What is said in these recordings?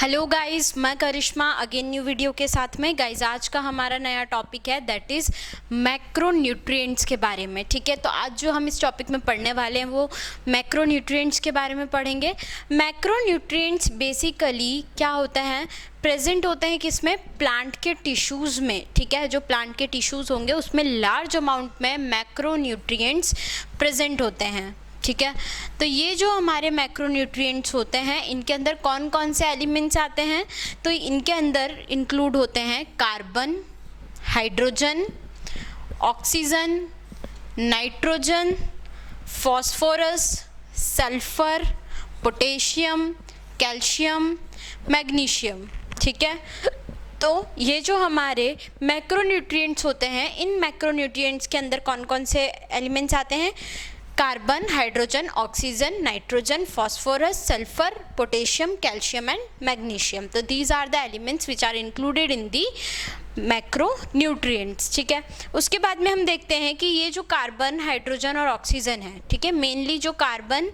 Hello guys, मैं करिश्मा again new video के साथ में। गाइस आज का हमारा नया टॉपिक है दैट इज़ मैक्रोन्यूट्रिएंट्स के बारे में। ठीक है, तो आज जो हम इस टॉपिक में पढ़ने वाले हैं वो मैक्रोन्यूट्रिएंट्स के बारे में पढ़ेंगे। मैक्रोन्यूट्रिएंट्स बेसिकली क्या होता है, प्रेजेंट होते हैं किसमें, प्लांट के टिश्यूज़ में। ठीक है, जो प्लांट के टिश्यूज़ होंगे उसमें लार्ज अमाउंट में मैक्रोन्यूट्रिएंट्स प्रेजेंट होते हैं। ठीक है, तो ये जो हमारे मैक्रोन्यूट्रिएंट्स होते हैं इनके अंदर कौन कौन से एलिमेंट्स आते हैं, तो इनके अंदर इंक्लूड होते हैं carbon, hydrogen, oxygen, nitrogen, phosphorus, sulphur, potassium, calcium, magnesium. ठीक है, तो ये जो हमारे मैक्रोन्यूट्रिएंट्स होते हैं इन मैक्रोन्यूट्रिएंट्स के अंदर कौन कौन से एलिमेंट्स आते हैं, carbon, hydrogen, oxygen, nitrogen, phosphorus, sulphur, potassium, calcium and magnesium. तो these are the elements which are included in the macronutrients. ठीक है, उसके बाद में हम देखते हैं कि ये जो कार्बन, हाइड्रोजन और ऑक्सीजन है, ठीक है, मेनली जो कार्बन,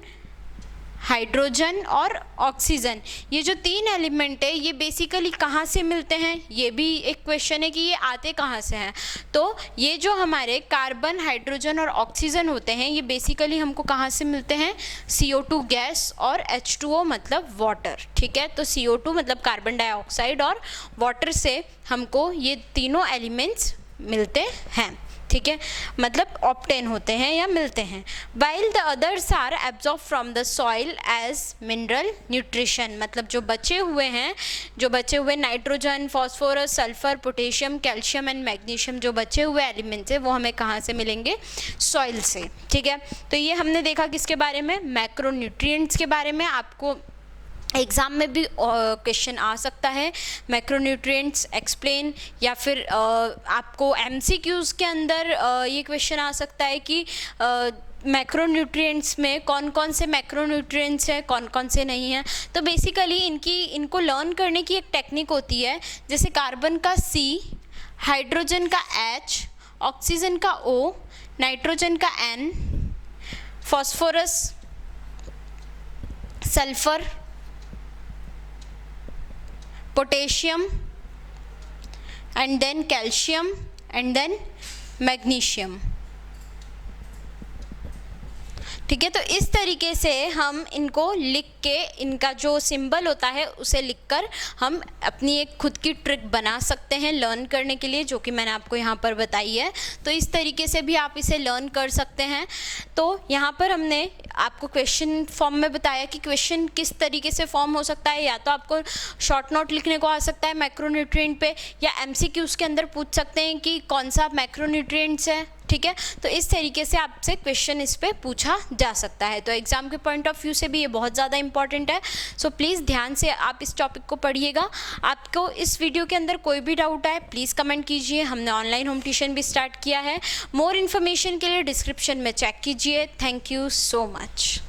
हाइड्रोजन और ऑक्सीजन, ये जो तीन एलिमेंट है ये बेसिकली कहाँ से मिलते हैं, ये भी एक क्वेश्चन है कि ये आते कहाँ से हैं। तो ये जो हमारे कार्बन, हाइड्रोजन और ऑक्सीजन होते हैं ये बेसिकली हमको कहाँ से मिलते हैं, CO2 गैस और H2O मतलब वाटर। ठीक है, तो CO2 मतलब कार्बन डाइऑक्साइड और वाटर से हमको ये तीनों एलिमेंट्स मिलते हैं। ठीक है, मतलब ऑब्टेन होते हैं या मिलते हैं। While the others are absorb from the soil as mineral nutrition, मतलब जो बचे हुए nitrogen, phosphorus, sulphur, potassium, calcium and magnesium, जो बचे हुए एलिमेंट्स हैं वो हमें कहाँ से मिलेंगे, सॉइल से। ठीक है, तो ये हमने देखा किसके बारे में, मैक्रोन्यूट्रिएंट्स के बारे में। आपको एग्ज़ाम में भी क्वेश्चन आ सकता है मैक्रोन्यूट्रिएंट्स एक्सप्लेन, या फिर आपको MCQs के अंदर ये क्वेश्चन आ सकता है कि मैक्रोन्यूट्रिएंट्स में कौन कौन से मैक्रोन्यूट्रिएंट्स हैं, कौन कौन से नहीं हैं। तो बेसिकली इनको लर्न करने की एक टेक्निक होती है, जैसे कार्बन का C, हाइड्रोजन का H, ऑक्सीजन का O, नाइट्रोजन का N, phosphorus, sulphur, potassium and then calcium and then magnesium. ठीक है, तो इस तरीके से हम इनको लिख के, इनका जो सिंबल होता है उसे लिखकर हम अपनी एक खुद की ट्रिक बना सकते हैं लर्न करने के लिए, जो कि मैंने आपको यहाँ पर बताई है। तो इस तरीके से भी आप इसे लर्न कर सकते हैं। तो यहाँ पर हमने आपको क्वेश्चन फॉर्म में बताया कि क्वेश्चन किस तरीके से फॉर्म हो सकता है, या तो आपको शॉर्ट नोट लिखने को आ सकता है मैक्रोन्यूट्रिएंट पे, या MCQs के अंदर पूछ सकते हैं कि कौन सा मैक्रोन्यूट्रिएंट्स है। ठीक है, तो इस तरीके से आपसे क्वेश्चन इस पे पूछा जा सकता है। तो एग्जाम के पॉइंट ऑफ व्यू से भी ये बहुत ज़्यादा इंपॉर्टेंट है। सो प्लीज़ ध्यान से आप इस टॉपिक को पढ़िएगा। आपको इस वीडियो के अंदर कोई भी डाउट आए प्लीज़ कमेंट कीजिए। हमने ऑनलाइन होम ट्यूशन भी स्टार्ट किया है। मोर इन्फॉर्मेशन के लिए डिस्क्रिप्शन में चेक कीजिए। Thank you so much.